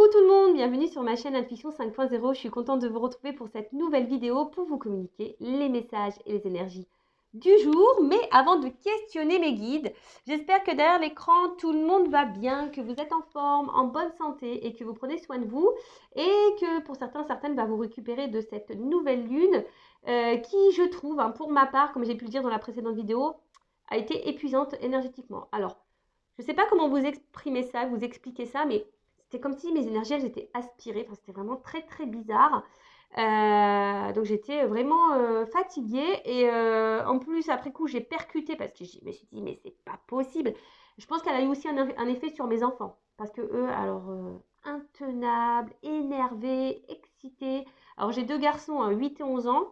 Coucou tout le monde, bienvenue sur ma chaîne Intuition 5.0. Je suis contente de vous retrouver pour cette nouvelle vidéo pour vous communiquer les messages et les énergies du jour. Mais avant de questionner mes guides, j'espère que derrière l'écran, tout le monde va bien, que vous êtes en forme, en bonne santé et que vous prenez soin de vous. Et que pour certains, certaines, va vous récupérer de cette nouvelle lune qui, je trouve, pour ma part, comme j'ai pu le dire dans la précédente vidéo, a été épuisante énergétiquement. Alors, je ne sais pas comment vous exprimer ça, vous expliquer ça, mais c'était comme si mes énergies, elles étaient aspirées. Enfin, c'était vraiment très, très bizarre. Donc, j'étais vraiment fatiguée. Et en plus, après coup, j'ai percuté parce que je me suis dit, mais c'est pas possible. Je pense qu'elle a eu aussi un effet sur mes enfants. Parce que eux, alors, intenables, énervés, excités. Alors, j'ai deux garçons, 8 et 11 ans.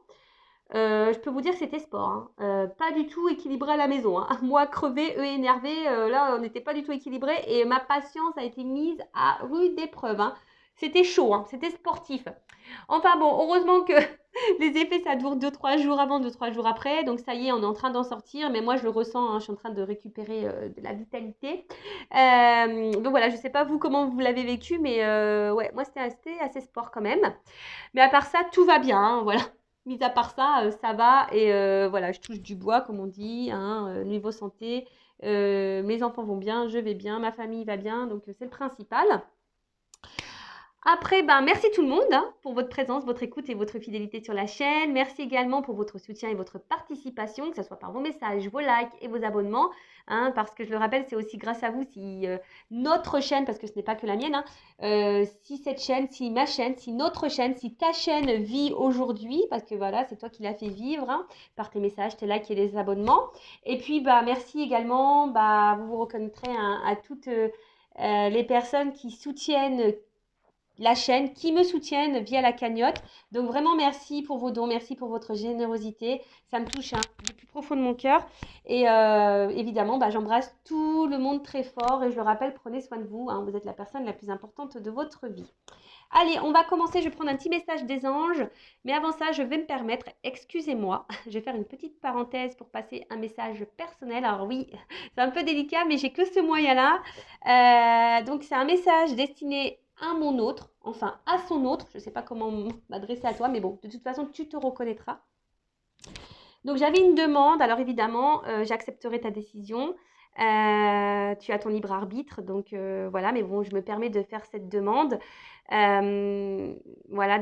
Je peux vous dire que c'était sport, hein. Pas du tout équilibré à la maison, hein. Moi crevée, eux énervés, là on n'était pas du tout équilibré et ma patience a été mise à rude épreuve, hein. C'était chaud, hein. C'était sportif. Enfin bon, heureusement que les effets ça dure 2-3 jours avant, 2-3 jours après, donc ça y est, on est en train d'en sortir, mais moi je le ressens, hein, je suis en train de récupérer de la vitalité. Donc voilà, je sais pas vous comment vous l'avez vécu, mais ouais, moi c'était assez sport quand même. Mais à part ça, tout va bien, hein, voilà. Mis à part ça, ça va. Et voilà, je touche du bois, comme on dit, hein, niveau santé. Mes enfants vont bien, je vais bien, ma famille va bien, donc c'est le principal. Après, merci tout le monde, hein, pour votre présence, votre écoute et votre fidélité sur la chaîne. Merci également pour votre soutien et votre participation, que ce soit par vos messages, vos likes et vos abonnements, hein, parce que je le rappelle, c'est aussi grâce à vous si notre chaîne, parce que ce n'est pas que la mienne, hein, si cette chaîne, si ma chaîne, si notre chaîne, si ta chaîne vit aujourd'hui, parce que voilà, c'est toi qui l'as fait vivre, hein, par tes messages, tes likes et les abonnements. Et puis, merci également, vous vous reconnaîtrez, hein, à toutes les personnes qui soutiennent la chaîne, qui me soutiennent via la cagnotte. Donc vraiment merci pour vos dons, merci pour votre générosité. Ça me touche, hein, du plus profond de mon cœur. Et évidemment, j'embrasse tout le monde très fort. Et je le rappelle, prenez soin de vous, hein, vous êtes la personne la plus importante de votre vie. Allez, on va commencer. Je vais prendre un petit message des anges. Mais avant ça, je vais me permettre, excusez-moi, je vais faire une petite parenthèse pour passer un message personnel. Alors oui, c'est un peu délicat, mais j'ai que ce moyen-là. Donc c'est un message destiné à mon autre, enfin à son autre. Je ne sais pas comment m'adresser à toi, mais bon, de toute façon, tu te reconnaîtras. Donc j'avais une demande. Alors évidemment, j'accepterai ta décision. Tu as ton libre arbitre, donc voilà, mais bon, je me permets de faire cette demande. Voilà,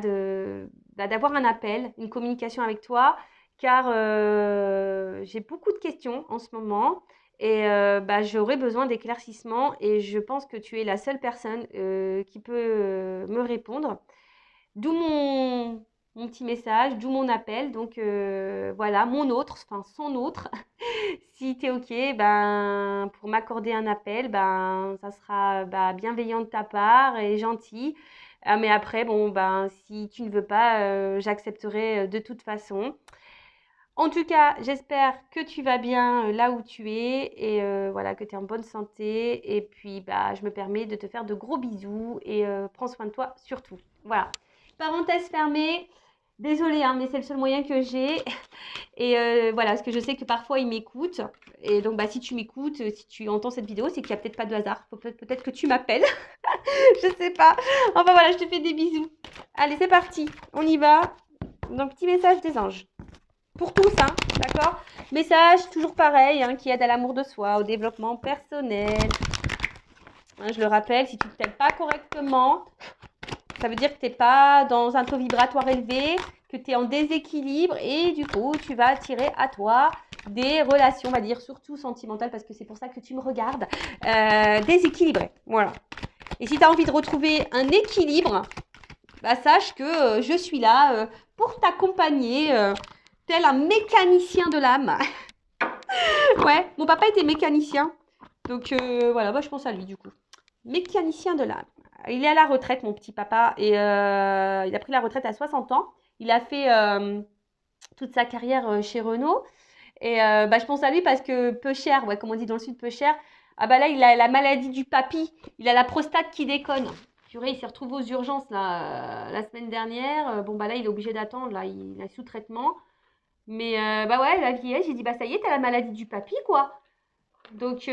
d'avoir un appel, une communication avec toi, car j'ai beaucoup de questions en ce moment et j'aurais besoin d'éclaircissements et je pense que tu es la seule personne qui peut me répondre. D'où mon petit message, d'où mon appel. Donc voilà, mon autre, enfin son autre. Si tu es OK, pour m'accorder un appel, ça sera bienveillant de ta part et gentil. Mais après, si tu ne veux pas, j'accepterai de toute façon. En tout cas, j'espère que tu vas bien là où tu es et voilà, que tu es en bonne santé. Et puis, je me permets de te faire de gros bisous et prends soin de toi surtout. Voilà. Parenthèse fermée. Désolée, hein, mais c'est le seul moyen que j'ai. Et voilà, parce que je sais que parfois ils m'écoutent. Et donc, si tu m'écoutes, si tu entends cette vidéo, c'est qu'il n'y a peut-être pas de hasard. Peut-être que tu m'appelles. Je sais pas. Enfin voilà, je te fais des bisous. Allez, c'est parti. On y va. Donc, petit message des anges. Pour tous, hein, d'accord? Message toujours pareil, hein, qui aide à l'amour de soi, au développement personnel. Hein, je le rappelle, si tu ne t'aimes pas correctement, ça veut dire que tu n'es pas dans un taux vibratoire élevé, que tu es en déséquilibre et du coup, tu vas attirer à toi des relations, on va dire, surtout sentimentales, parce que c'est pour ça que tu me regardes, déséquilibrées. Voilà. Et si tu as envie de retrouver un équilibre, sache que je suis là pour t'accompagner, tel un mécanicien de l'âme. Ouais, mon papa était mécanicien. Donc voilà, je pense à lui du coup. Mécanicien de l'âme. Il est à la retraite, mon petit papa. Et il a pris la retraite à 60 ans. Il a fait toute sa carrière chez Renault. Et je pense à lui parce que peu cher, ouais, comme on dit dans le sud, peu cher. Ah là, il a la maladie du papy. Il a la prostate qui déconne. Purée, il s'est retrouvé aux urgences là, la semaine dernière. Là, il est obligé d'attendre. Là, il est sous traitement. Mais ouais, la vieillesse, j'ai dit, ça y est, t'as la maladie du papy, quoi. Donc,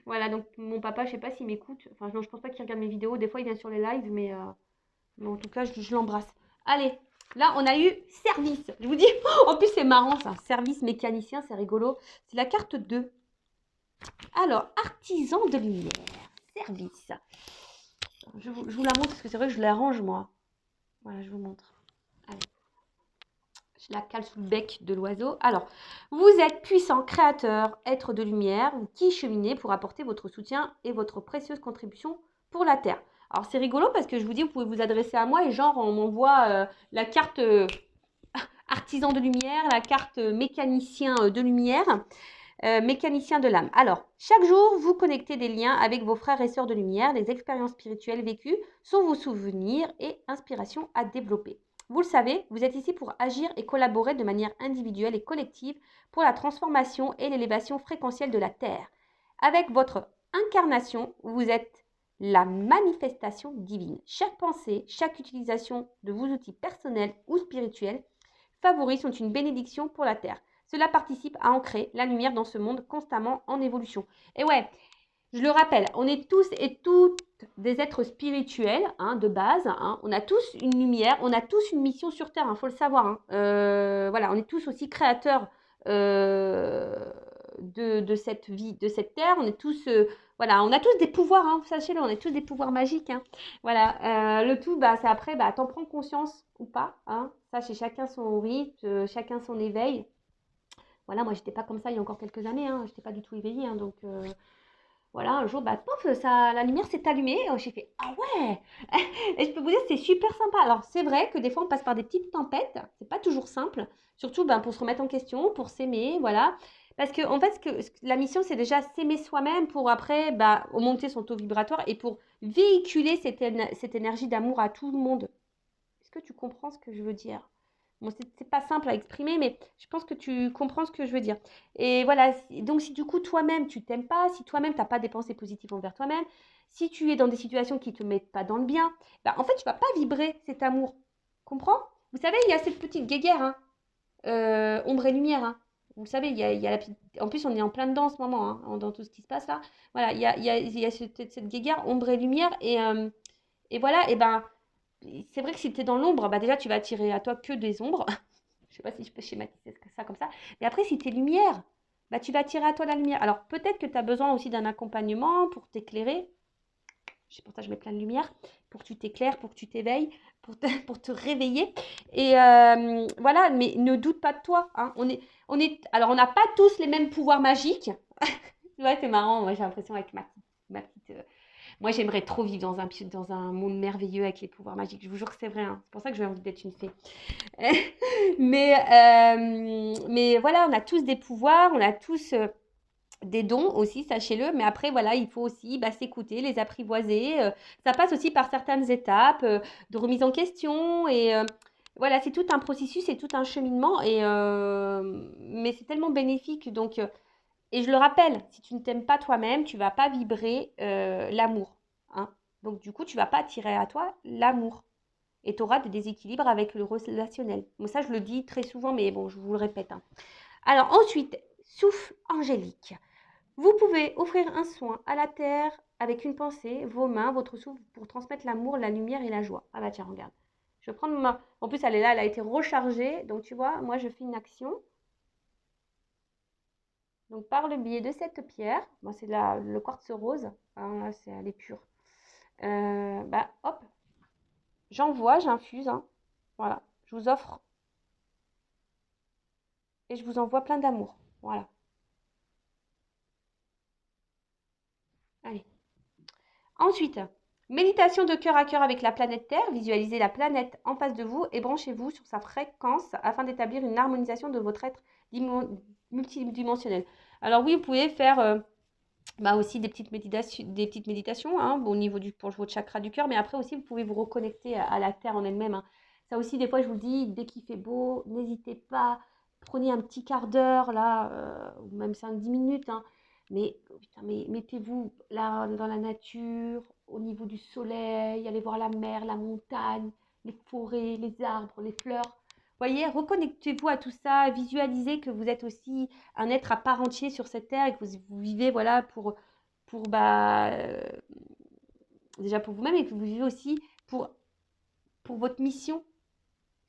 Voilà, donc mon papa, je sais pas s'il m'écoute. Enfin, non, je pense pas qu'il regarde mes vidéos. Des fois, il vient sur les lives, mais en tout cas, je l'embrasse. Allez, là, on a eu service. Je vous dis, en plus, c'est marrant ça. Service mécanicien, c'est rigolo. C'est la carte 2. Alors, artisan de lumière. Service. Je vous la montre parce que c'est vrai que je l'arrange moi. Voilà, je vous montre. Allez, je la cale sous le bec de l'oiseau. Alors, vous êtes puissant, créateur, être de lumière, qui cheminez pour apporter votre soutien et votre précieuse contribution pour la Terre. Alors, c'est rigolo parce que je vous dis, vous pouvez vous adresser à moi et genre, on m'envoie la carte artisan de lumière, la carte mécanicien de lumière. Mécanicien de l'âme. Alors, chaque jour, vous connectez des liens avec vos frères et sœurs de lumière. Les expériences spirituelles vécues sont vos souvenirs et inspirations à développer. Vous le savez, vous êtes ici pour agir et collaborer de manière individuelle et collective pour la transformation et l'élévation fréquentielle de la Terre. Avec votre incarnation, vous êtes la manifestation divine. Chaque pensée, chaque utilisation de vos outils personnels ou spirituels favoris sont une bénédiction pour la Terre. Cela participe à ancrer la lumière dans ce monde constamment en évolution. Et ouais, je le rappelle, on est tous et toutes des êtres spirituels de base. On a tous une lumière, on a tous une mission sur Terre, faut le savoir. Voilà, on est tous aussi créateurs de cette vie, de cette Terre. On est tous, voilà, on a tous des pouvoirs, sachez-le, on est tous des pouvoirs magiques. Voilà, le tout, c'est après, t'en prends conscience ou pas. Ça, c'est chacun son rythme, chacun son éveil. Voilà, moi, j'étais pas comme ça il y a encore quelques années, j'étais pas du tout éveillée, donc voilà, un jour, pof, ça, la lumière s'est allumée, j'ai fait ah ouais. Et je peux vous dire, c'est super sympa. Alors, c'est vrai que des fois, on passe par des petites tempêtes, c'est pas toujours simple, surtout pour se remettre en question, pour s'aimer, voilà. Parce que en fait, la mission, c'est déjà s'aimer soi-même pour après augmenter son taux vibratoire et pour véhiculer cette énergie d'amour à tout le monde. Est-ce que tu comprends ce que je veux dire? Bon, c'est pas simple à exprimer, mais je pense que tu comprends ce que je veux dire. Et voilà, donc si du coup toi-même tu t'aimes pas, si toi-même tu n'as pas des pensées positives envers toi-même, si tu es dans des situations qui ne te mettent pas dans le bien, en fait tu vas pas vibrer cet amour. Comprends? Vous savez, il y a cette petite guéguerre, ombre et lumière. Vous savez, il y a la petite... En plus, on est en plein dedans en ce moment, dans tout ce qui se passe là. Voilà, il y a cette guéguerre, ombre et lumière. Et voilà, et c'est vrai que si tu es dans l'ombre, déjà tu vas attirer à toi que des ombres. Je sais pas si je peux schématiser ça comme ça. Mais après, si tu es lumière, tu vas attirer à toi la lumière. Alors peut-être que tu as besoin aussi d'un accompagnement pour t'éclairer. C'est pour ça que je mets plein de lumière, pour que tu t'éclaires, pour que tu t'éveilles, pour te réveiller. Et voilà, mais ne doute pas de toi. Alors, on n'a pas tous les mêmes pouvoirs magiques. Ouais, c'est marrant. Moi, j'ai l'impression avec ma petite moi, j'aimerais trop vivre dans un monde merveilleux avec les pouvoirs magiques. Je vous jure que c'est vrai. C'est pour ça que j'ai envie d'être une fée. mais voilà, on a tous des pouvoirs, on a tous des dons aussi, sachez-le. Mais après, voilà, il faut aussi s'écouter, les apprivoiser. Ça passe aussi par certaines étapes de remise en question. Et voilà, c'est tout un processus, c'est tout un cheminement. Mais c'est tellement bénéfique. Donc, et je le rappelle, si tu ne t'aimes pas toi-même, tu ne vas pas vibrer l'amour. Donc, du coup, tu ne vas pas attirer à toi l'amour. Et tu auras des déséquilibres avec le relationnel. Moi, ça, je le dis très souvent, mais bon, je vous le répète. Alors, ensuite, souffle angélique. Vous pouvez offrir un soin à la terre avec une pensée, vos mains, votre souffle pour transmettre l'amour, la lumière et la joie. Ah bah tiens, regarde. Je vais prendre ma... En plus, elle est là, elle a été rechargée. Donc, tu vois, moi, je fais une action. Donc, par le biais de cette pierre, moi, c'est le quartz rose. Là, elle est pure. Hop, j'envoie, j'infuse. Voilà, je vous offre et je vous envoie plein d'amour. Voilà. Allez. Ensuite, méditation de cœur à cœur avec la planète Terre. Visualisez la planète en face de vous et branchez-vous sur sa fréquence afin d'établir une harmonisation de votre être multidimensionnel. Alors oui, vous pouvez faire aussi des petites méditations au niveau pour votre chakra du cœur, mais après aussi, vous pouvez vous reconnecter à la Terre en elle-même. Ça aussi, des fois, je vous le dis, dès qu'il fait beau, n'hésitez pas, prenez un petit quart d'heure, là, ou même 5-10 minutes, mais mettez-vous là dans la nature, au niveau du soleil, allez voir la mer, la montagne, les forêts, les arbres, les fleurs. Voyez, reconnectez-vous à tout ça, visualisez que vous êtes aussi un être à part entier sur cette terre et que vous vivez, voilà, pour, déjà pour vous-même et que vous vivez aussi pour votre mission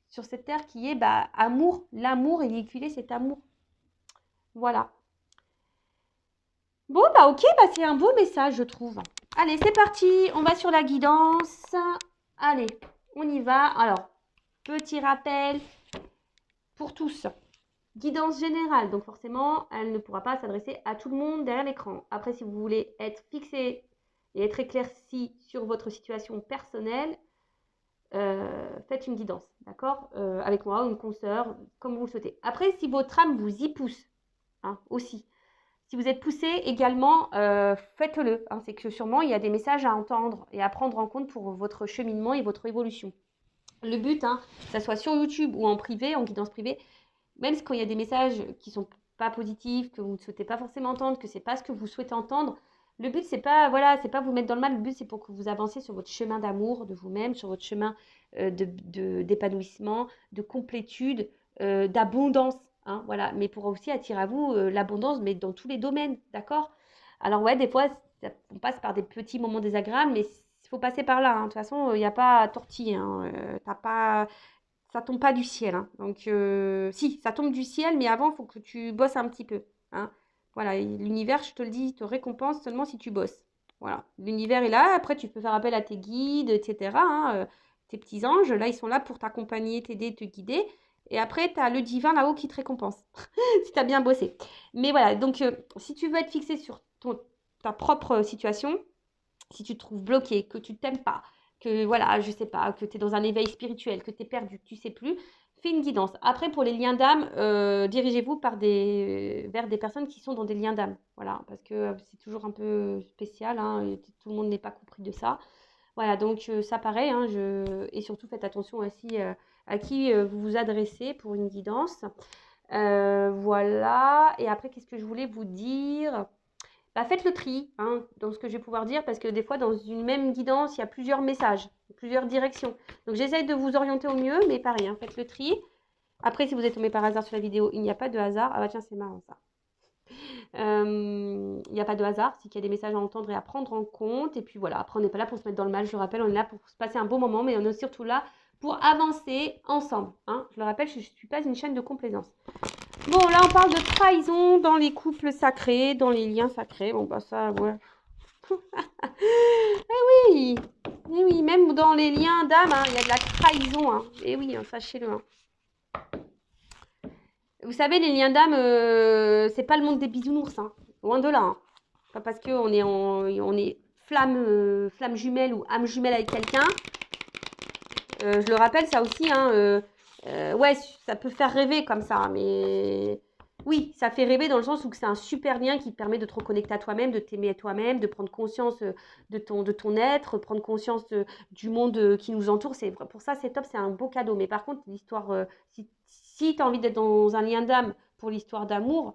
sur cette terre qui est amour, l'amour et véhiculer cet amour. Voilà. Bon, ok, c'est un beau message, je trouve. Allez, c'est parti, on va sur la guidance. Allez, on y va. Alors, petit rappel pour tous. Guidance générale, donc forcément, elle ne pourra pas s'adresser à tout le monde derrière l'écran. Après, si vous voulez être fixé et être éclairci sur votre situation personnelle, faites une guidance, d'accord, avec moi ou une consoeur, comme vous le souhaitez. Après, si votre âme vous y pousse, aussi, si vous êtes poussé également, faites-le. C'est que sûrement, il y a des messages à entendre et à prendre en compte pour votre cheminement et votre évolution. Le but, que ça soit sur YouTube ou en privé, en guidance privée, même quand il y a des messages qui ne sont pas positifs, que vous ne souhaitez pas forcément entendre, que ce n'est pas ce que vous souhaitez entendre, le but, c'est pas vous mettre dans le mal. Le but, c'est pour que vous avanciez sur votre chemin d'amour de vous-même, sur votre chemin d'épanouissement, de complétude, d'abondance. Voilà. Mais pour aussi attirer à vous l'abondance, mais dans tous les domaines, d'accord? Alors ouais, des fois, on passe par des petits moments désagréables, mais il faut passer par là. De toute façon, il n'y a pas à tortiller. Ça tombe pas du ciel. Donc, si, ça tombe du ciel, mais avant, il faut que tu bosses un petit peu. Voilà, l'univers, je te le dis, te récompense seulement si tu bosses. Voilà, l'univers est là. Après, tu peux faire appel à tes guides, etc. Tes petits anges, là, ils sont là pour t'accompagner, t'aider, te guider. Et après, tu as le divin là-haut qui te récompense, si tu as bien bossé. Mais voilà, donc, si tu veux être fixé sur ta propre situation, si tu te trouves bloqué, que tu t'aimes pas, que voilà, je sais pas, que tu es dans un éveil spirituel, que tu es perdu, que tu sais plus, fais une guidance. Après, pour les liens d'âme, dirigez-vous vers des personnes qui sont dans des liens d'âme. Voilà, parce que c'est toujours un peu spécial, et tout le monde n'est pas compris de ça. Voilà, donc ça pareil, et surtout faites attention aussi à qui vous vous adressez pour une guidance. Voilà, et après, qu'est-ce que je voulais vous dire? Faites le tri dans ce que je vais pouvoir dire, parce que des fois, dans une même guidance, il y a plusieurs messages, plusieurs directions. Donc, j'essaye de vous orienter au mieux, mais pareil, faites le tri. Après, si vous êtes tombé par hasard sur la vidéo, il n'y a pas de hasard. Ah bah tiens, c'est marrant ça. Il n'y a pas de hasard, c'est qu'il y a des messages à entendre et à prendre en compte. Et puis voilà, après, on n'est pas là pour se mettre dans le mal, je le rappelle, on est là pour se passer un bon moment, mais on est surtout là pour avancer ensemble. Je le rappelle, je ne suis pas une chaîne de complaisance. Bon, là, on parle de trahison dans les couples sacrés, dans les liens sacrés. Bon, ça, ouais. oui, oui, même dans les liens d'âme, il y a de la trahison. Et oui, sachez-le. Vous savez, les liens d'âme, c'est pas le monde des bisounours. Loin de là. Pas parce qu'on est, on est flamme jumelle ou âme jumelle avec quelqu'un. Je le rappelle, ça aussi, ouais, ça peut faire rêver comme ça, mais oui, ça fait rêver dans le sens où c'est un super lien qui te permet de te reconnecter à toi-même, de t'aimer à toi-même, de prendre conscience de ton être, prendre conscience du monde qui nous entoure. Pour ça, c'est top, c'est un beau cadeau. Mais par contre, l'histoire, si tu as envie d'être dans un lien d'âme pour l'histoire d'amour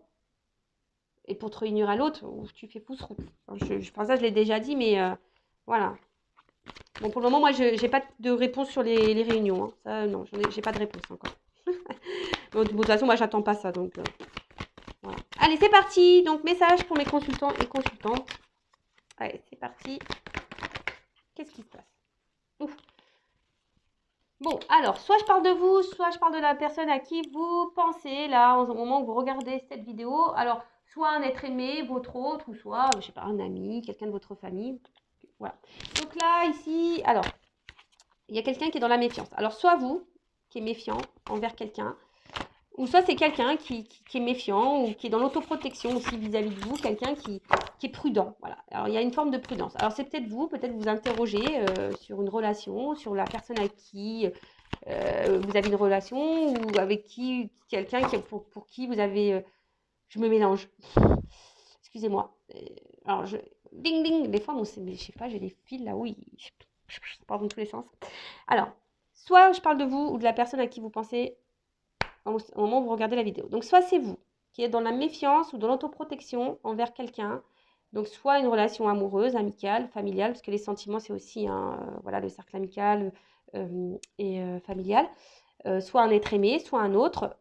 et pour te réunir à l'autre, tu fais pouce route. Je pense ça, je l'ai déjà dit, mais voilà. Bon, pour le moment, moi, je n'ai pas de réponse sur les réunions. Ça, non, j'ai pas de réponse encore. Bon, de toute façon, moi, j'attends pas ça. Donc, voilà. Allez, c'est parti. Donc, message pour mes consultants et consultantes. Allez, c'est parti. Qu'est-ce qui se passe? Ouf. Bon, alors, soit je parle de vous, soit je parle de la personne à qui vous pensez, là, au moment où vous regardez cette vidéo. Alors, soit un être aimé, votre autre, ou soit, je sais pas, un ami, quelqu'un de votre famille. Voilà. Donc là, ici, alors, il y a quelqu'un qui est dans la méfiance. Alors, soit vous, qui est méfiant envers quelqu'un, ou soit c'est quelqu'un qui est méfiant ou qui est dans l'autoprotection aussi vis-à-vis de vous, quelqu'un qui est prudent. Voilà. Alors, il y a une forme de prudence. Alors, c'est peut-être vous interrogez sur une relation, sur la personne avec qui vous avez une relation ou avec qui, quelqu'un pour qui vous avez... je me mélange. Excusez-moi. Alors, ding, ding. Des fois, je sais pas, j'ai des fils là, oui. Ça part dans tous les sens. Alors, soit je parle de vous ou de la personne à qui vous pensez au moment où vous regardez la vidéo. Donc, soit c'est vous qui êtes dans la méfiance ou dans l'autoprotection envers quelqu'un. Donc, soit une relation amoureuse, amicale, familiale, parce que les sentiments, c'est aussi voilà, le cercle amical et familial. soit un être aimé, soit un autre,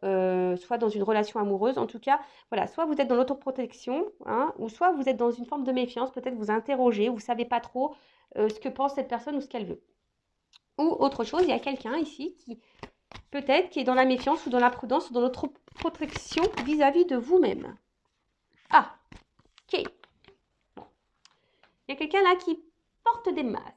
soit dans une relation amoureuse. En tout cas, voilà, soit vous êtes dans l'autoprotection, hein, ou soit vous êtes dans une forme de méfiance, peut-être vous interrogez, vous ne savez pas trop ce que pense cette personne ou ce qu'elle veut. Ou autre chose, il y a quelqu'un ici qui peut-être qui est dans la méfiance ou dans la prudence ou dans l'autoprotection vis-à-vis de vous-même. Ah, ok. Il y a quelqu'un là qui porte des masques.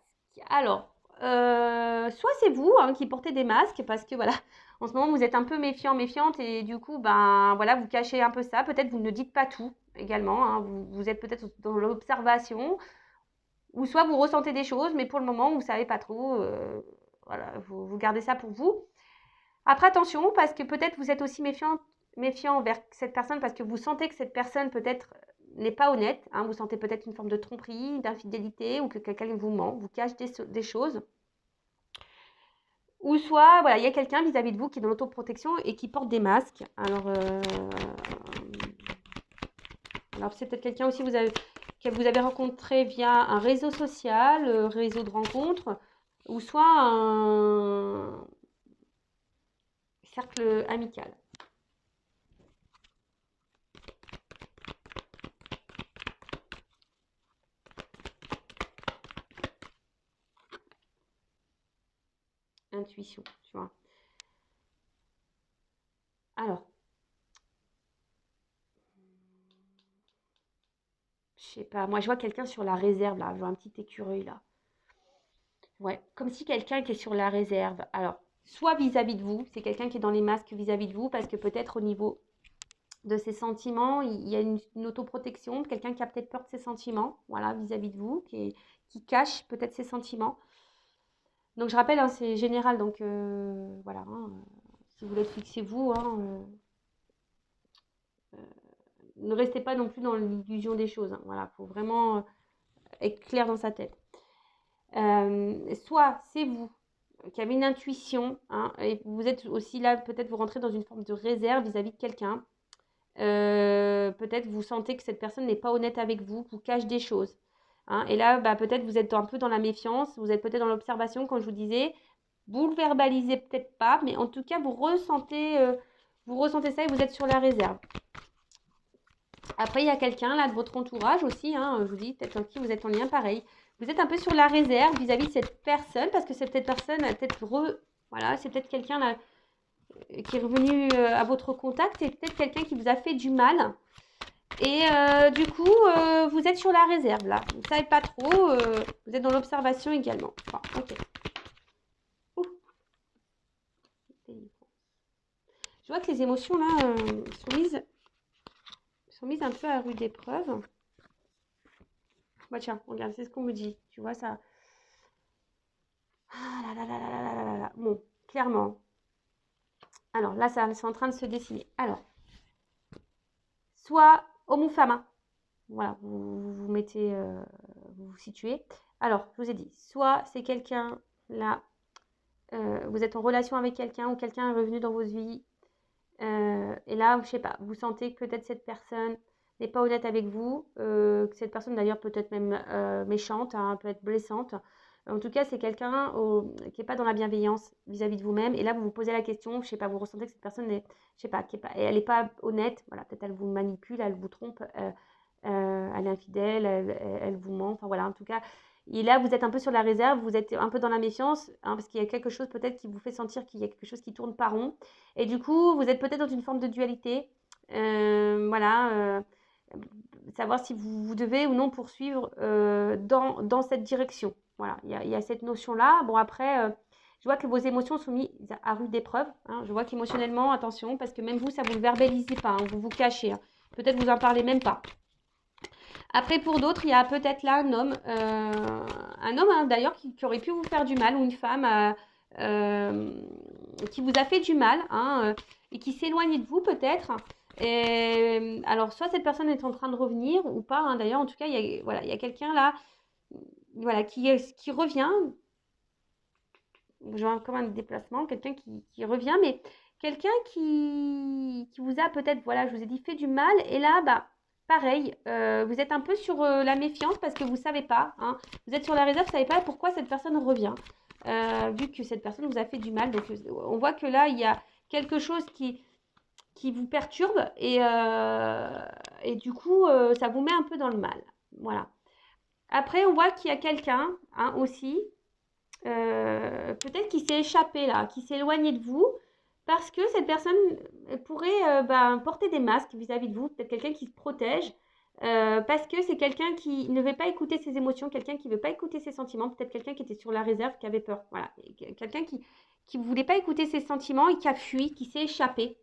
Alors, soit c'est vous hein, qui portez des masques parce que voilà, en ce moment vous êtes un peu méfiant, méfiante et du coup, ben voilà, vous cachez un peu ça. Peut-être vous ne dites pas tout également. Hein, vous êtes peut-être dans l'observation ou soit vous ressentez des choses, mais pour le moment vous ne savez pas trop. Voilà, vous gardez ça pour vous. Après, attention, parce que peut-être vous êtes aussi méfiant envers cette personne parce que vous sentez que cette personne peut-être n'est pas honnête. Hein, vous sentez peut-être une forme de tromperie, d'infidélité ou que quelqu'un vous ment, vous cache des choses. Ou soit, voilà, il y a quelqu'un vis-à-vis de vous qui est dans l'autoprotection et qui porte des masques. Alors c'est peut-être quelqu'un aussi que vous avez rencontré via un réseau social, réseau de rencontres, ou soit un cercle amical. Intuition, tu vois. Alors, je sais pas, moi je vois quelqu'un sur la réserve là, je vois un petit écureuil là. Ouais, comme si quelqu'un qui est sur la réserve. Alors, soit vis-à-vis de vous, c'est quelqu'un qui est dans les masques vis-à-vis de vous, parce que peut-être au niveau de ses sentiments, il y a une autoprotection, quelqu'un qui a peut-être peur de ses sentiments, voilà, vis-à-vis de vous, qui cache peut-être ses sentiments. Donc je rappelle, hein, c'est général, donc voilà, hein, si vous voulez fixez-vous, hein, ne restez pas non plus dans l'illusion des choses, hein, voilà, il faut vraiment être clair dans sa tête. Soit c'est vous qui avez une intuition, hein, et vous êtes aussi là, peut-être vous rentrez dans une forme de réserve vis-à-vis de quelqu'un. Peut-être vous sentez que cette personne n'est pas honnête avec vous, vous cache des choses. Hein, et là, bah, peut-être vous êtes un peu dans la méfiance, vous êtes peut-être dans l'observation, comme je vous disais. Vous le verbalisez peut-être pas, mais en tout cas, vous ressentez ça et vous êtes sur la réserve. Après, il y a quelqu'un là de votre entourage aussi, hein, je vous dis, peut-être avec qui vous êtes en lien pareil. Vous êtes un peu sur la réserve vis-à-vis de cette personne, parce que cette personne a peut-être voilà, c'est peut-être quelqu'un là qui est revenu à votre contact et peut-être quelqu'un qui vous a fait du mal. Et du coup, vous êtes sur la réserve là. Vous ne savez pas trop. Vous êtes dans l'observation également. Bon, ok. Ouh. Je vois que les émotions là sont mises un peu à rude épreuve. Bah tiens, regarde, c'est ce qu'on me dit. Tu vois ça. Ah là là là là là là là là. Bon, clairement. Alors là, ça c'est en train de se dessiner. Alors, soit homme ou femme. Hein. Voilà, vous mettez, vous vous situez. Alors, je vous ai dit, soit c'est quelqu'un là, vous êtes en relation avec quelqu'un ou quelqu'un est revenu dans votre vie. Et là, je sais pas, vous sentez que peut-être cette personne n'est pas honnête avec vous, que cette personne d'ailleurs peut être même méchante, hein, peut être blessante. En tout cas, c'est quelqu'un qui n'est pas dans la bienveillance vis-à-vis de vous-même. Et là, vous vous posez la question, je sais pas, vous ressentez que cette personne n'est, je sais pas, elle n'est pas honnête. Voilà, peut-être elle vous manipule, elle vous trompe, elle est infidèle, elle vous ment. Enfin voilà, en tout cas. Et là, vous êtes un peu sur la réserve, vous êtes un peu dans la méfiance, hein, parce qu'il y a quelque chose peut-être qui vous fait sentir qu'il y a quelque chose qui tourne pas rond. Et du coup, vous êtes peut-être dans une forme de dualité. Voilà, savoir si vous devez ou non poursuivre dans cette direction. Voilà, il y a cette notion-là. Bon, après, je vois que vos émotions sont mises à rude épreuve. Hein. Je vois qu'émotionnellement, attention, parce que même vous, ça vous le verbalisez pas, hein, vous vous cachez. Hein. Peut-être vous en parlez même pas. Après, pour d'autres, il y a peut-être là un homme hein, d'ailleurs, qui aurait pu vous faire du mal, ou une femme qui vous a fait du mal, hein, et qui s'éloigne de vous peut-être. Et, alors, soit cette personne est en train de revenir ou pas, hein, d'ailleurs, en tout cas, voilà, il y a quelqu'un là voilà, qui revient. Je vois comme un déplacement, quelqu'un qui revient, mais quelqu'un qui vous a peut-être, voilà, je vous ai dit, fait du mal. Et là, bah, pareil, vous êtes un peu sur la méfiance parce que vous ne savez pas. Hein, vous êtes sur la réserve, vous ne savez pas pourquoi cette personne revient. vu que cette personne vous a fait du mal. Donc, on voit que là, il y a quelque chose qui vous perturbe et du coup, ça vous met un peu dans le mal. Voilà. Après, on voit qu'il y a quelqu'un hein, aussi, peut-être qui s'est échappé là, qui s'est éloigné de vous parce que cette personne pourrait porter des masques vis-à-vis de vous, peut-être quelqu'un qui se protège. Parce que c'est quelqu'un qui ne veut pas écouter ses émotions, quelqu'un qui ne veut pas écouter ses sentiments, peut-être quelqu'un qui était sur la réserve, qui avait peur. Voilà, quelqu'un qui ne voulait pas écouter ses sentiments et qui a fui, qui s'est échappé.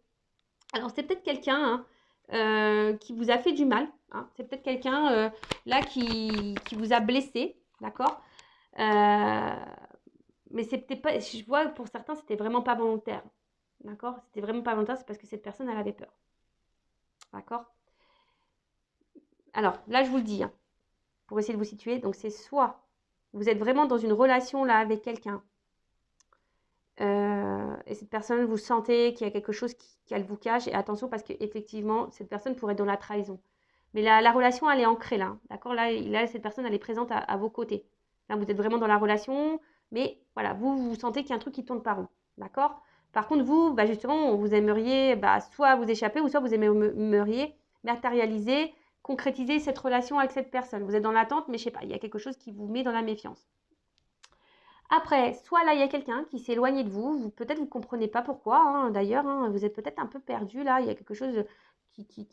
Alors, c'est peut-être quelqu'un hein, qui vous a fait du mal. Hein. C'est peut-être quelqu'un là qui vous a blessé, d'accord. Mais c'est peut-être pas, je vois pour certains, c'était vraiment pas volontaire. D'accord. C'était vraiment pas volontaire, c'est parce que cette personne, elle avait peur. D'accord. Alors, là, je vous le dis, hein, pour essayer de vous situer. Donc, c'est soit vous êtes vraiment dans une relation là avec quelqu'un et cette personne, vous sentez qu'il y a quelque chose qu'elle vous cache. Et attention, parce qu'effectivement, cette personne pourrait être dans la trahison. Mais la relation, elle est ancrée là. D'accord là, cette personne, elle est présente à vos côtés. Là, vous êtes vraiment dans la relation. Mais voilà, vous sentez qu'il y a un truc qui tourne pas rond. D'accord. Par contre, vous, justement, vous aimeriez soit vous échapper ou soit vous aimeriez matérialiser, concrétiser cette relation avec cette personne. Vous êtes dans l'attente, mais je sais pas, il y a quelque chose qui vous met dans la méfiance. Après, soit là, il y a quelqu'un qui s'est éloigné de vous, peut-être vous ne comprenez pas pourquoi, hein, d'ailleurs, hein, vous êtes peut-être un peu perdu, là, il y a quelque chose qui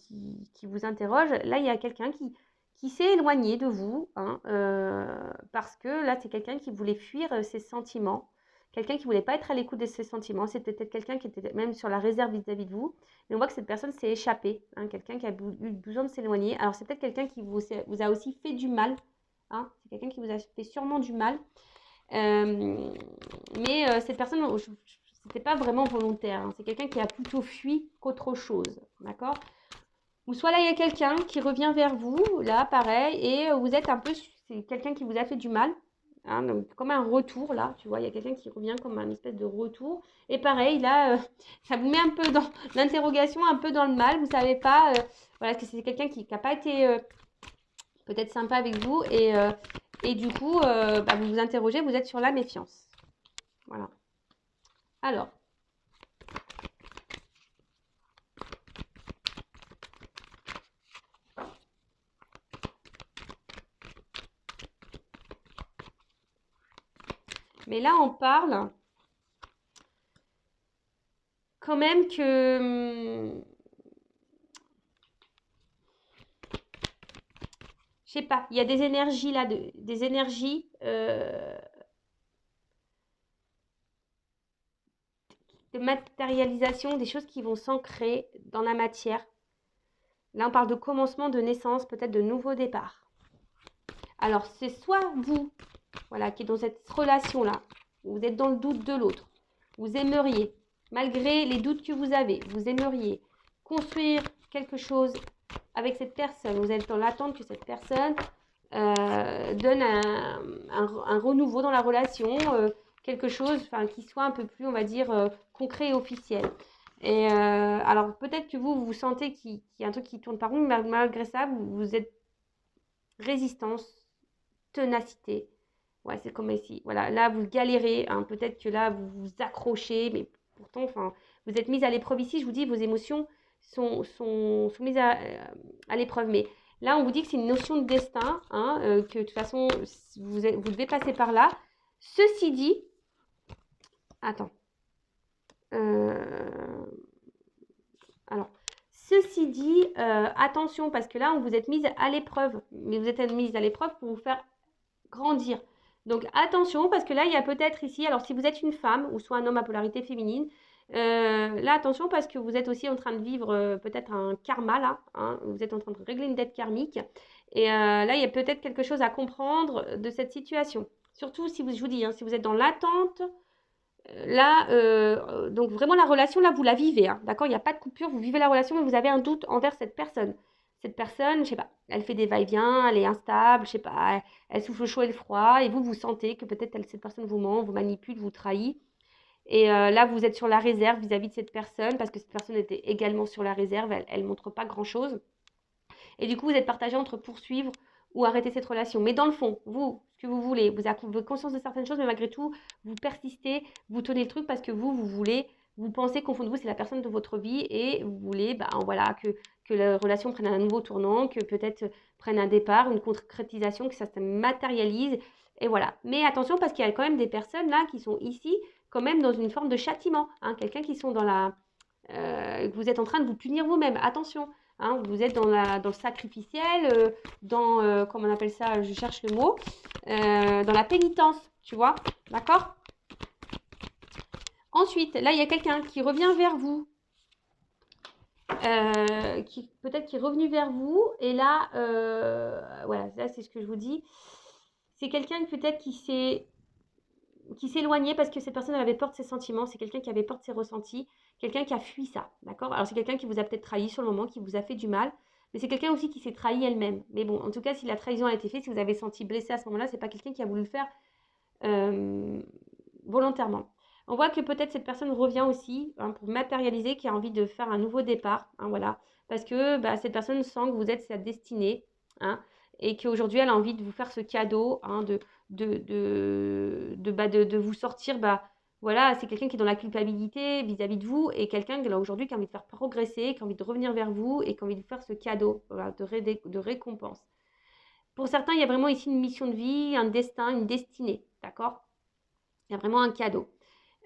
vous interroge. Là, il y a quelqu'un qui s'est éloigné de vous, hein, parce que là, c'est quelqu'un qui voulait fuir ses sentiments, quelqu'un qui ne voulait pas être à l'écoute de ses sentiments, c'est peut-être quelqu'un qui était même sur la réserve vis-à-vis de vous, mais on voit que cette personne s'est échappée, hein, quelqu'un qui a eu besoin de s'éloigner. Alors, c'est peut-être quelqu'un qui vous a aussi fait du mal, hein, c'est quelqu'un qui vous a fait sûrement du mal. Mais cette personne, c'était pas vraiment volontaire. Hein. C'est quelqu'un qui a plutôt fui qu'autre chose. D'accord. Ou soit là, il y a quelqu'un qui revient vers vous, là, pareil, et vous êtes un peu. C'est quelqu'un qui vous a fait du mal. Hein, donc, comme un retour, là, tu vois, il y a quelqu'un qui revient comme un espèce de retour. Et pareil, là, ça vous met un peu dans l'interrogation, un peu dans le mal. Vous savez pas. Voilà, que c'est quelqu'un qui n'a pas été peut-être sympa avec vous et du coup, vous vous interrogez, vous êtes sur la méfiance. Voilà. Alors. Mais là, on parle quand même que... je sais pas, il y a des énergies là, des énergies de matérialisation, des choses qui vont s'ancrer dans la matière. Là, on parle de commencement, de naissance, peut-être de nouveau départ. Alors, c'est soit vous, voilà, qui est dans cette relation-là, vous êtes dans le doute de l'autre, vous aimeriez, malgré les doutes que vous avez, vous aimeriez construire quelque chose avec cette personne, vous êtes dans l'attente que cette personne donne un renouveau dans la relation, quelque chose qui soit un peu plus, on va dire, concret et officiel. Et alors, peut-être que vous sentez qu'il y a un truc qui tourne par rond, mais malgré ça, vous êtes résistance, ténacité. Ouais, c'est comme ici. Voilà, là, vous galérez. Hein. Peut-être que là, vous vous accrochez, mais pourtant, vous êtes mise à l'épreuve ici. Je vous dis, vos émotions sont mises à l'épreuve. Mais là, on vous dit que c'est une notion de destin, hein, que de toute façon, vous devez passer par là. Ceci dit, attends. Alors, ceci dit, attention, parce que là, on vous êtes mise à l'épreuve. Mais vous êtes mise à l'épreuve pour vous faire grandir. Donc attention, parce que là, il y a peut-être ici, alors si vous êtes une femme ou soit un homme à polarité féminine, là, attention, parce que vous êtes aussi en train de vivre peut-être un karma, là, hein, vous êtes en train de régler une dette karmique, et là, il y a peut-être quelque chose à comprendre de cette situation. Surtout si je vous dis, hein, si vous êtes dans l'attente, là, donc vraiment la relation, là, vous la vivez, hein, d'accord? Il n'y a pas de coupure, vous vivez la relation, mais vous avez un doute envers cette personne. Cette personne, je sais pas, elle fait des va-et-vient, elle est instable, je sais pas, elle souffle le chaud et le froid, et vous sentez que peut-être cette personne vous ment, vous manipule, vous trahit. Et là, vous êtes sur la réserve vis-à-vis de cette personne, parce que cette personne était également sur la réserve, elle ne montre pas grand-chose. Et du coup, vous êtes partagé entre poursuivre ou arrêter cette relation. Mais dans le fond, vous, ce que vous voulez, vous avez conscience de certaines choses, mais malgré tout, vous persistez, vous tenez le truc parce que vous voulez, vous pensez qu'au fond de vous, c'est la personne de votre vie et vous voulez, ben voilà, que la relation prenne un nouveau tournant, que peut-être prenne un départ, une concrétisation, que ça se matérialise. Et voilà. Mais attention parce qu'il y a quand même des personnes là qui sont ici quand même dans une forme de châtiment. Hein, quelqu'un qui sont dans la... vous êtes en train de vous punir vous-même. Attention. Hein, vous êtes dans le sacrificiel, comment on appelle ça, je cherche le mot, dans la pénitence, tu vois, d'accord? Ensuite, là, il y a quelqu'un qui revient vers vous, peut-être qui est revenu vers vous, et là, voilà, là, c'est ce que je vous dis. C'est quelqu'un peut-être qui s'éloignait parce que cette personne elle avait peur de ses sentiments, c'est quelqu'un qui avait peur de ses ressentis, quelqu'un qui a fui ça, d'accord? Alors c'est quelqu'un qui vous a peut-être trahi sur le moment, qui vous a fait du mal, mais c'est quelqu'un aussi qui s'est trahi elle-même. Mais bon, en tout cas, si la trahison a été faite, si vous avez senti blessé à ce moment-là, c'est pas quelqu'un qui a voulu le faire euh, volontairement. On voit que peut-être cette personne revient aussi hein, pour matérialiser, qui a envie de faire un nouveau départ, hein, voilà, parce que bah, cette personne sent que vous êtes sa destinée, hein, et qu'aujourd'hui elle a envie de vous faire ce cadeau, hein, de vous sortir, bah, voilà, c'est quelqu'un qui est dans la culpabilité vis-à-vis de vous et quelqu'un là aujourd'hui qui a envie de faire progresser, qui a envie de revenir vers vous et qui a envie de vous faire ce cadeau voilà, de récompense. Pour certains, il y a vraiment ici une mission de vie, un destin, une destinée, d'accord? Il y a vraiment un cadeau.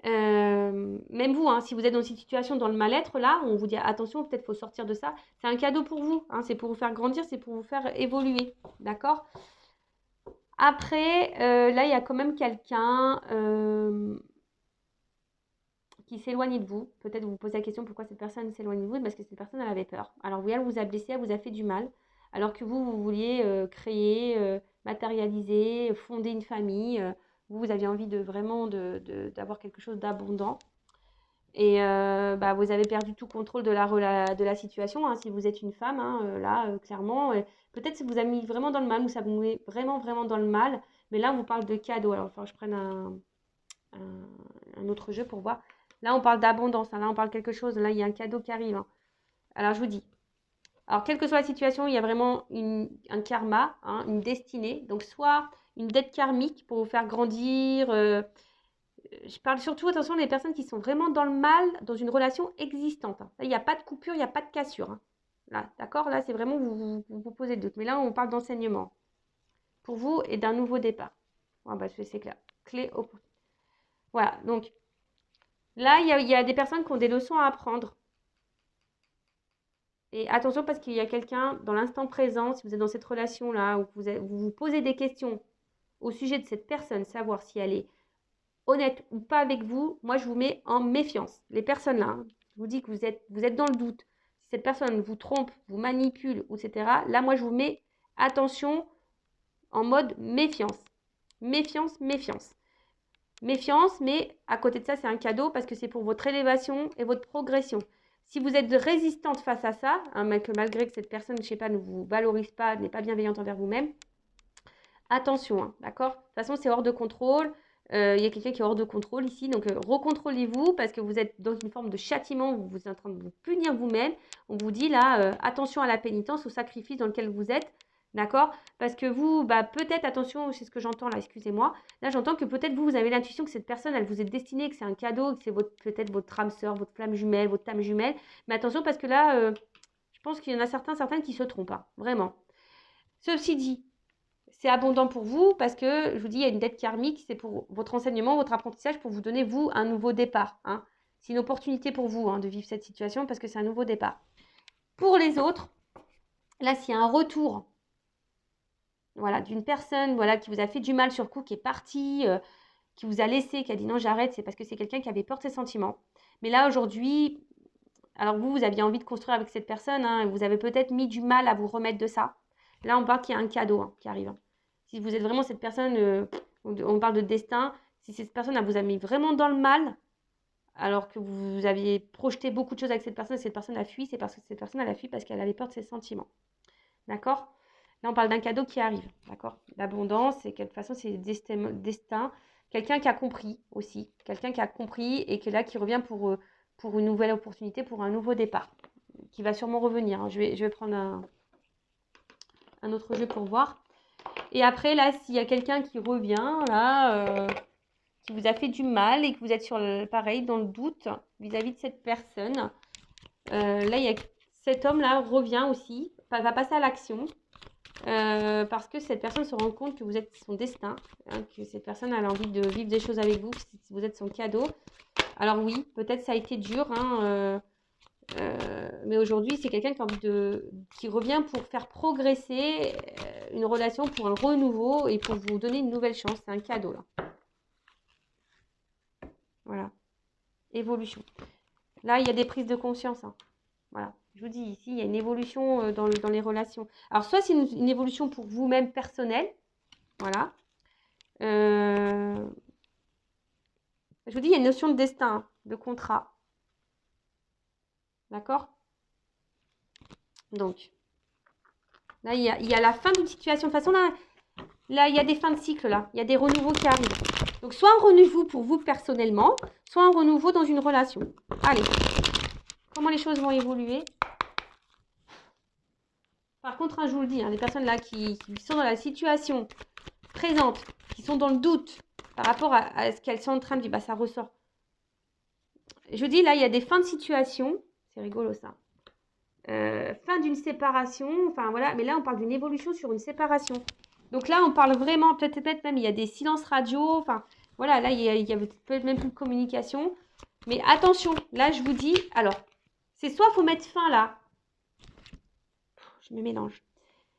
Même vous, hein, si vous êtes dans cette situation, dans le mal-être, là, on vous dit attention, peut-être faut sortir de ça. C'est un cadeau pour vous, hein, c'est pour vous faire grandir, c'est pour vous faire évoluer, d'accord? Après, là, il y a quand même quelqu'un qui s'éloigne de vous. Peut-être vous vous posez la question pourquoi cette personne s'éloigne de vous, parce que cette personne, elle avait peur. Alors oui, elle vous a blessé, elle vous a fait du mal, alors que vous vouliez créer, matérialiser, fonder une famille. Vous aviez envie de vraiment d'avoir quelque chose d'abondant. Et bah, vous avez perdu tout contrôle de la situation, hein, si vous êtes une femme, hein, là, clairement. Peut-être que ça vous a mis vraiment dans le mal, ou ça vous met vraiment, vraiment dans le mal. Mais là, on vous parle de cadeau. Alors, il va falloir que je prenne un autre jeu pour voir. Là, on parle d'abondance. Hein, là, on parle de quelque chose. Là, il y a un cadeau qui arrive. Hein. Alors, je vous dis. Alors, quelle que soit la situation, il y a vraiment un karma, hein, une destinée. Donc, soit une dette karmique pour vous faire grandir. Je parle surtout, attention, des personnes qui sont vraiment dans le mal, dans une relation existante. Hein. Là, il n'y a pas de coupure, il n'y a pas de cassure. Hein. Là, d'accord? Là, c'est vraiment, vous posez le doute. Mais là, on parle d'enseignement. Pour vous et d'un nouveau départ. Ah, bah, c'est clair. Clé au... Voilà, donc là, il y a des personnes qui ont des leçons à apprendre. Et attention parce qu'il y a quelqu'un dans l'instant présent, si vous êtes dans cette relation-là, où vous vous posez des questions au sujet de cette personne, savoir si elle est honnête ou pas avec vous, moi je vous mets en méfiance. Les personnes là, hein, je vous dis que vous êtes dans le doute. Si cette personne vous trompe, vous manipule, etc. Là, moi je vous mets attention en mode méfiance. Méfiance, méfiance. Méfiance, mais à côté de ça, c'est un cadeau parce que c'est pour votre élévation et votre progression. Si vous êtes résistante face à ça, hein, malgré que cette personne, je ne sais pas, ne vous valorise pas, n'est pas bienveillante envers vous-même, attention, hein, d'accord? De toute façon, c'est hors de contrôle. Il y a quelqu'un qui est hors de contrôle ici, donc recontrôlez-vous parce que vous êtes dans une forme de châtiment, vous êtes en train de vous punir vous-même. On vous dit là, attention à la pénitence, au sacrifice dans lequel vous êtes, d'accord? Parce que vous, bah, peut-être, attention, c'est ce que j'entends là, excusez-moi. Là, j'entends que peut-être vous avez l'intuition que cette personne, elle vous est destinée, que c'est un cadeau, que c'est peut-être votre âme sœur, votre flamme jumelle, votre âme jumelle. Mais attention parce que là, je pense qu'il y en a certaines qui se trompent, hein, vraiment. Ceci dit, c'est abondant pour vous parce que, je vous dis, il y a une dette karmique, c'est pour votre enseignement, votre apprentissage, pour vous donner, vous, un nouveau départ. Hein. C'est une opportunité pour vous hein, de vivre cette situation parce que c'est un nouveau départ. Pour les autres, là, s'il y a un retour voilà, d'une personne voilà, qui vous a fait du mal sur le coup, qui est partie, qui vous a laissé, qui a dit non, j'arrête, c'est parce que c'est quelqu'un qui avait peur de ses sentiments. Mais là, aujourd'hui, alors vous aviez envie de construire avec cette personne, hein, vous avez peut-être mis du mal à vous remettre de ça. Là, on parle qu'il y a un cadeau hein, qui arrive. Hein. Si vous êtes vraiment cette personne, on parle de destin, si cette personne elle vous a mis vraiment dans le mal, alors que vous aviez projeté beaucoup de choses avec cette personne a fui, c'est parce que cette personne elle a fui parce qu'elle avait peur de ses sentiments. D'accord? Là, on parle d'un cadeau qui arrive. D'accord? L'abondance, et de toute façon, c'est destin. Quelqu'un qui a compris aussi. Quelqu'un qui a compris et qui est là, qui revient pour une nouvelle opportunité, pour un nouveau départ. Qui va sûrement revenir. Hein. Je vais prendre un autre jeu pour voir. Et après, là, s'il y a quelqu'un qui revient, là, qui vous a fait du mal et que vous êtes sur pareil, dans le doute vis-à-vis de cette personne, là, il y a cet homme-là revient aussi, va passer à l'action. Parce que cette personne se rend compte que vous êtes son destin, hein, que cette personne a envie de vivre des choses avec vous, que vous êtes son cadeau. Alors oui, peut-être ça a été dur, hein, mais aujourd'hui, c'est quelqu'un qui revient pour faire progresser une relation, pour un renouveau et pour vous donner une nouvelle chance. C'est un cadeau, là. Voilà. Évolution. Là, il y a des prises de conscience, hein. Voilà. Je vous dis, ici, il y a une évolution dans les relations. Alors, soit c'est une évolution pour vous-même personnelle. Voilà. Je vous dis, il y a une notion de destin, hein, de contrat. D'accord? Donc, là, il y a la fin d'une situation. De toute façon, là, il y a des fins de cycle, là. Il y a des renouveaux qui arrivent. Donc, soit un renouveau pour vous personnellement, soit un renouveau dans une relation. Allez. Comment les choses vont évoluer? Par contre, hein, je vous le dis, hein, les personnes là qui sont dans la situation présente, qui sont dans le doute par rapport à ce qu'elles sont en train de vivre, bah, ça ressort. Je vous dis, là, il y a des fins de situation. C'est rigolo, ça. Fin d'une séparation. Enfin, voilà. Mais là, on parle d'une évolution sur une séparation. Donc là, on parle vraiment, peut-être même, il y a des silences radio. Enfin, voilà, là, il y a peut-être même plus de communication. Mais attention, là, je vous dis, alors, c'est soit il faut mettre fin là. Je me mélange.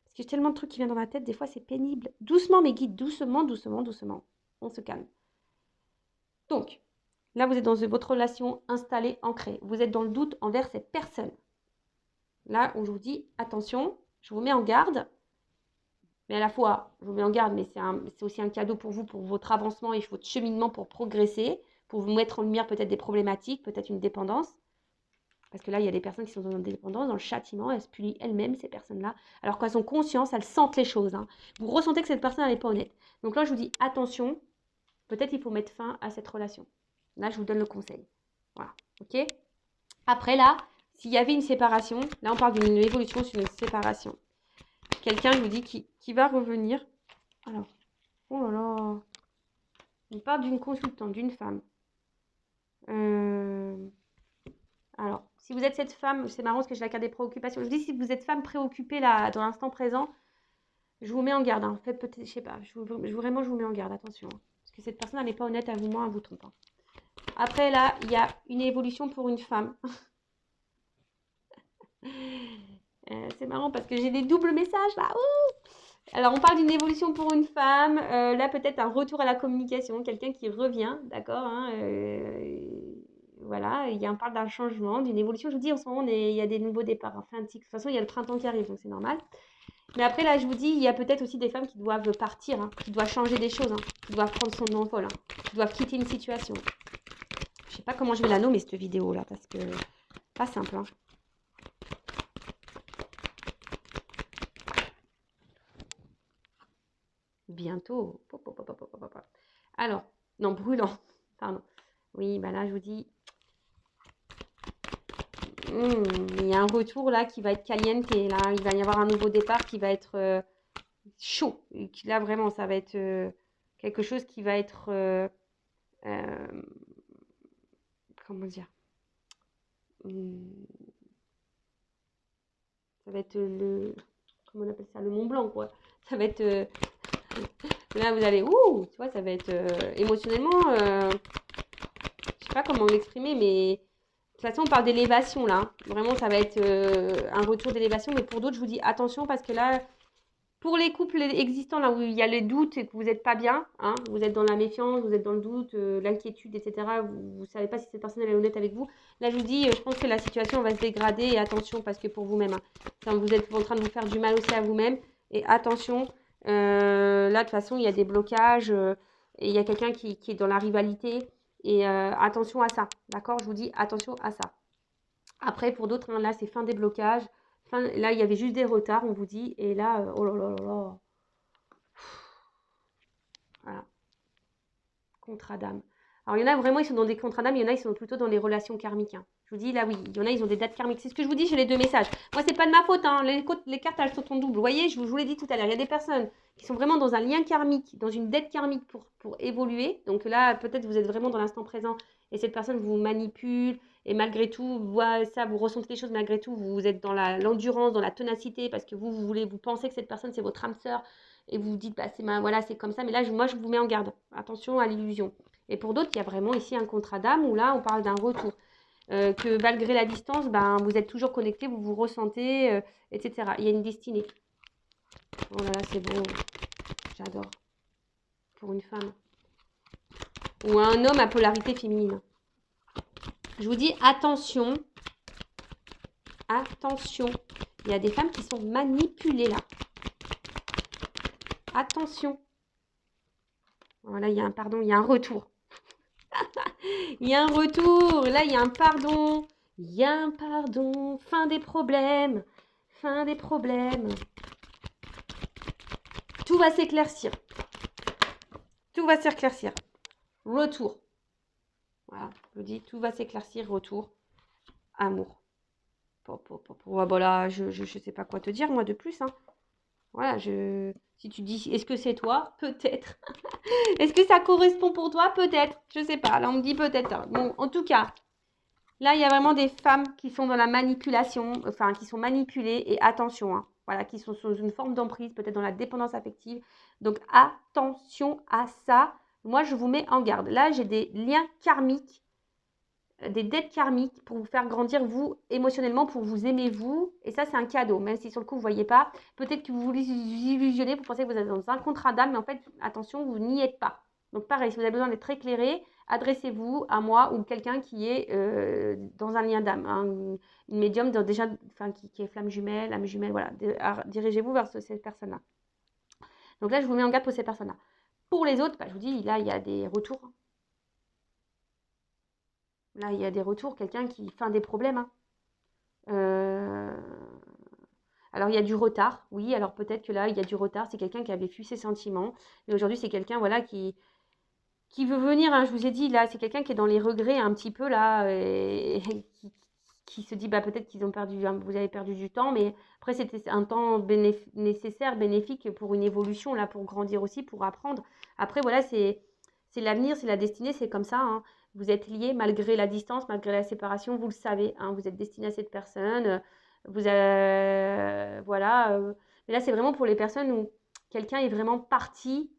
Parce que j'ai tellement de trucs qui viennent dans ma tête, des fois, c'est pénible. Doucement, mes guides, doucement, doucement, doucement. On se calme. Donc, là, vous êtes dans votre relation installée, ancrée. Vous êtes dans le doute envers cette personne. Là, on vous dit, attention, je vous mets en garde. Mais à la fois, je vous mets en garde, mais c'est aussi un cadeau pour vous, pour votre avancement et votre cheminement pour progresser, pour vous mettre en lumière peut-être des problématiques, peut-être une dépendance. Parce que là, il y a des personnes qui sont dans la dépendance, dans le châtiment, elles se punissent elles-mêmes, ces personnes-là. Alors qu'elles ont conscience, elles sentent les choses. Hein. Vous ressentez que cette personne, elle n'est pas honnête. Donc là, je vous dis, attention, peut-être il faut mettre fin à cette relation. Là, je vous donne le conseil. Voilà, ok? Après, là, s'il y avait une séparation, là, on parle d'une évolution sur une séparation. Quelqu'un, je vous dis, qui va revenir. Alors, oh là là. On parle d'une consultante, d'une femme. Alors, si vous êtes cette femme, c'est marrant parce que j'ai la carte des préoccupations. Je dis, si vous êtes femme préoccupée là, dans l'instant présent, je vous mets en garde. Hein. Faites peut-être, je sais pas, vraiment, je vous mets en garde, attention. Hein. Parce que cette personne, elle n'est pas honnête à vous, moi, elle vous trompe. Hein. Après, là, il y a une évolution pour une femme. C'est marrant parce que j'ai des doubles messages là. Ouh, alors, on parle d'une évolution pour une femme. Là, peut-être un retour à la communication, quelqu'un qui revient, d'accord, hein, voilà, on parle d'un changement, d'une évolution. Je vous dis, en ce moment, il y a des nouveaux départs. Enfin, de toute façon, il y a le printemps qui arrive, donc c'est normal. Mais après, là, je vous dis, il y a peut-être aussi des femmes qui doivent partir, hein, qui doivent changer des choses, hein, qui doivent prendre son envol, hein, qui doivent quitter une situation. Je sais pas comment je vais la nommer, cette vidéo-là, parce que pas simple. Hein. Bientôt. Alors, non, brûlant. Pardon. Oui, bah là, je vous dis, il y a un retour là qui va être caliente. Et là, il va y avoir un nouveau départ qui va être chaud. Et là, vraiment, ça va être quelque chose qui va être... comment dire? Ça va être comment on appelle ça? Le Mont Blanc, quoi. Ça va être... là, vous allez... Ouh, tu vois, ça va être émotionnellement... je sais pas comment l'exprimer, mais... De toute façon, on parle d'élévation, là. Hein. Vraiment, ça va être un retour d'élévation. Mais pour d'autres, je vous dis attention parce que là... Pour les couples existants, là où il y a les doutes et que vous n'êtes pas bien, hein, vous êtes dans la méfiance, vous êtes dans le doute, l'inquiétude, etc., vous ne savez pas si cette personne est honnête avec vous, là je vous dis, je pense que la situation va se dégrader et attention parce que pour vous-même, hein, vous êtes en train de vous faire du mal aussi à vous-même et attention, là de toute façon il y a des blocages et il y a quelqu'un qui est dans la rivalité et attention à ça, d'accord? Je vous dis attention à ça. Après pour d'autres, hein, là c'est fin des blocages. Là, il y avait juste des retards, on vous dit. Et là, oh là là là là. Voilà. Contrat d'âme. Alors, il y en a vraiment, ils sont dans des contrats d'âme, il y en a, ils sont plutôt dans les relations karmiques. Hein. Je vous dis, là, oui, il y en a, ils ont des dates karmiques. C'est ce que je vous dis, j'ai les deux messages. Moi, c'est pas de ma faute, hein. Les cartes, elles sont en double. Vous voyez, je vous l'ai dit tout à l'heure, il y a des personnes qui sont vraiment dans un lien karmique, dans une dette karmique pour évoluer. Donc là, peut-être vous êtes vraiment dans l'instant présent et cette personne vous manipule et malgré tout, vous ressentez les choses, malgré tout, vous êtes dans l'endurance, dans la ténacité parce que vous pensez que cette personne, c'est votre âme sœur et vous vous dites, bah, voilà, c'est comme ça. Mais là, moi, je vous mets en garde. Attention à l'illusion. Et pour d'autres, il y a vraiment ici un contrat d'âme où là, on parle d'un retour. Que malgré la distance, ben, vous êtes toujours connecté, vous vous ressentez, etc. Il y a une destinée. Oh là là, c'est beau. J'adore. Pour une femme. Ou un homme à polarité féminine. Je vous dis, attention. Attention. Il y a des femmes qui sont manipulées là. Attention. Voilà, il y a un retour. Il y a un retour. Là, il y a un pardon. Il y a un pardon. Fin des problèmes. Fin des problèmes. Tout va s'éclaircir. Tout va s'éclaircir. Retour. Voilà, je vous dis, tout va s'éclaircir. Retour. Amour. Voilà, je sais pas quoi te dire, moi, de plus. Hein. Voilà, si tu dis, est-ce que c'est toi? Peut-être. Est-ce que ça correspond pour toi? Peut-être. Je sais pas. Là, on me dit peut-être. Hein. Bon, en tout cas, là, il y a vraiment des femmes qui sont dans la manipulation, enfin, qui sont manipulées. Et attention, hein, voilà, qui sont sous une forme d'emprise, peut-être dans la dépendance affective. Donc, attention à ça. Moi, je vous mets en garde. Là, j'ai des liens karmiques, des dettes karmiques pour vous faire grandir, vous, émotionnellement, pour vous aimer, vous. Et ça, c'est un cadeau, même si sur le coup, vous ne voyez pas. Peut-être que vous vous illusionnez, vous pensez que vous êtes dans un contrat d'âme, mais en fait, attention, vous n'y êtes pas. Donc, pareil, si vous avez besoin d'être éclairé, adressez-vous à moi ou quelqu'un qui est dans un lien d'âme, hein, une médium déjà, qui est flamme jumelle, âme jumelle, voilà. Dirigez-vous vers cette personne-là. Donc là, je vous mets en garde pour ces personnes-là. Pour les autres, je vous dis, là, il y a des retours. Là, il y a des retours, quelqu'un qui fait des problèmes. Hein. Alors, il y a du retard, oui. Alors, peut-être que là, il y a du retard. C'est quelqu'un qui avait fui ses sentiments. Mais aujourd'hui, c'est quelqu'un, voilà, qui veut venir. Hein, je vous ai dit, là, c'est quelqu'un qui est dans les regrets un petit peu, là, et qui se dit, bah, peut-être qu'ils ont perdu, vous avez perdu du temps. Mais après, c'était un temps nécessaire, bénéfique pour une évolution, là, pour grandir aussi, pour apprendre. Après, voilà, c'est l'avenir, c'est la destinée, c'est comme ça. Hein. Vous êtes liés malgré la distance, malgré la séparation, vous le savez. Hein, vous êtes destiné à cette personne. Voilà. Mais là, c'est vraiment pour les personnes où quelqu'un est vraiment parti.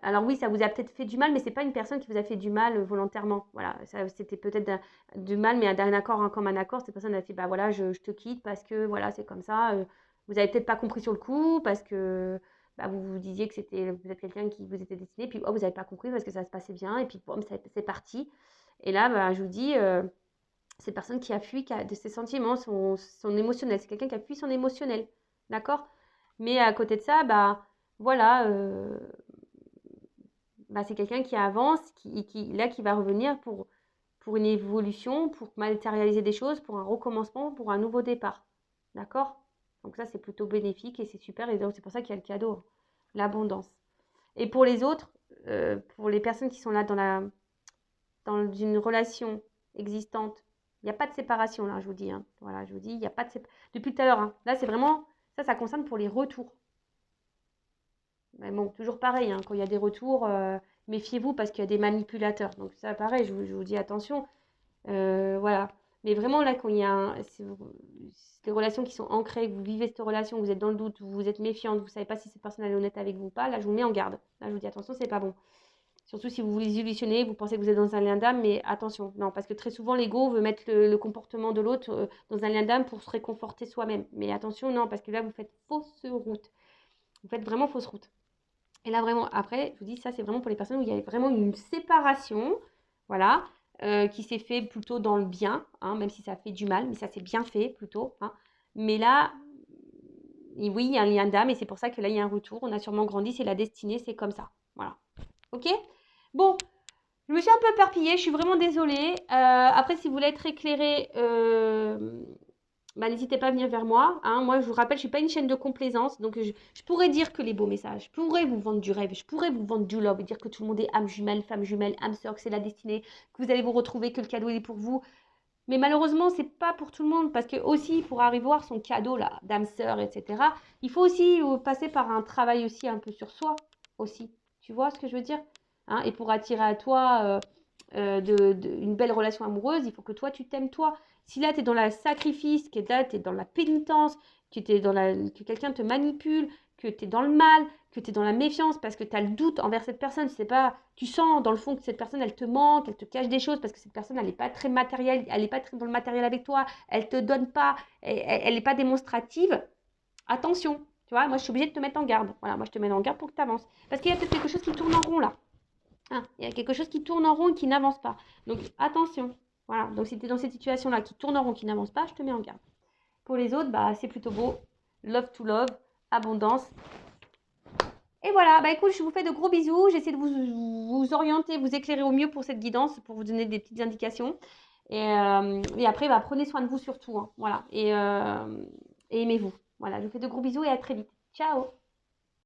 Alors oui, ça vous a peut-être fait du mal, mais c'est pas une personne qui vous a fait du mal volontairement. Voilà, c'était peut-être du mal, mais d'un accord, hein, comme un accord. Cette personne a fait, bah voilà, je te quitte parce que voilà, c'est comme ça. Vous avez peut-être pas compris sur le coup parce que bah, vous vous disiez que vous êtes quelqu'un qui vous était destiné, puis oh, vous n'avez pas compris parce que ça se passait bien, et puis bon, c'est parti. Et là, bah, je vous dis, cette personne qui a fui de ses sentiments, son émotionnel, c'est quelqu'un qui a fui son émotionnel, d'accord? Mais à côté de ça, bah voilà, bah, c'est quelqu'un qui avance, qui va revenir pour une évolution, pour matérialiser des choses, pour un recommencement, pour un nouveau départ. D'accord? Donc ça, c'est plutôt bénéfique et c'est super. Et donc, c'est pour ça qu'il y a le cadeau, hein, l'abondance. Et pour les autres, pour les personnes qui sont là dans une relation existante, il n'y a pas de séparation, là, je vous dis. Hein. Voilà, je vous dis, il n'y a pas de séparation. Depuis tout à l'heure, hein. Là, c'est vraiment, ça concerne pour les retours. Mais bon, toujours pareil, hein, quand il y a des retours, méfiez-vous parce qu'il y a des manipulateurs. Donc ça, pareil, je vous dis attention. Voilà. Mais vraiment, là, quand il y a des relations qui sont ancrées, que vous vivez cette relation, vous êtes dans le doute, vous êtes méfiante, vous ne savez pas si cette personne est honnête avec vous ou pas, là, je vous mets en garde. Là, je vous dis attention, c'est pas bon. Surtout si vous vous illusionnez, vous pensez que vous êtes dans un lien d'âme, mais attention, non, parce que très souvent, l'ego veut mettre le comportement de l'autre dans un lien d'âme pour se réconforter soi-même. Mais attention, non, parce que là, vous faites fausse route. Vous faites vraiment fausse route. Et là, vraiment, après, je vous dis, ça, c'est vraiment pour les personnes où il y a vraiment une séparation, voilà, qui s'est fait plutôt dans le bien, hein, même si ça fait du mal, mais ça s'est bien fait plutôt. Hein. Mais là, oui, il y a un lien d'âme et c'est pour ça que là, il y a un retour. On a sûrement grandi, c'est la destinée, c'est comme ça. Voilà. Ok? Bon, je me suis un peu éparpillée, je suis vraiment désolée. Après, si vous voulez être éclairé bah, n'hésitez pas à venir vers moi, hein. Moi, je vous rappelle, je suis pas une chaîne de complaisance, donc je pourrais dire que les beaux messages, je pourrais vous vendre du rêve, je pourrais vous vendre du love, et dire que tout le monde est âme jumelle, femme jumelle, âme sœur, que c'est la destinée, que vous allez vous retrouver, que le cadeau il est pour vous. Mais malheureusement, c'est pas pour tout le monde, parce que aussi, pour arriver à voir son cadeau là, d'âme sœur, etc., il faut aussi passer par un travail aussi un peu sur soi, aussi. Tu vois ce que je veux dire? Hein, et pour attirer à toi une belle relation amoureuse, il faut que toi, tu t'aimes toi. Si là, tu es dans le sacrifice, que là, tu es dans la pénitence, que quelqu'un te manipule, que tu es dans le mal, que tu es dans la méfiance parce que tu as le doute envers cette personne, c'est pas, tu sens dans le fond que cette personne, elle te manque, elle te cache des choses parce que cette personne, elle n'est pas très matérielle, elle n'est pas très dans le matériel avec toi, elle te donne pas, elle n'est pas démonstrative. Attention, tu vois, moi, je suis obligée de te mettre en garde. Voilà, moi, je te mets en garde pour que tu avances. Parce qu'il y a peut-être quelque chose qui tourne en rond là. Hein, il y a quelque chose qui tourne en rond et qui n'avance pas. Donc attention. Voilà. Donc si tu es dans cette situation-là qui tourne en rond, qui n'avance pas, je te mets en garde. Pour les autres, bah c'est plutôt beau. Love to love, abondance. Et voilà, bah écoute, je vous fais de gros bisous. J'essaie de vous orienter, vous éclairer au mieux pour cette guidance, pour vous donner des petites indications. Et après, bah, prenez soin de vous surtout. Hein, voilà. Et aimez-vous. Voilà, je vous fais de gros bisous et à très vite. Ciao!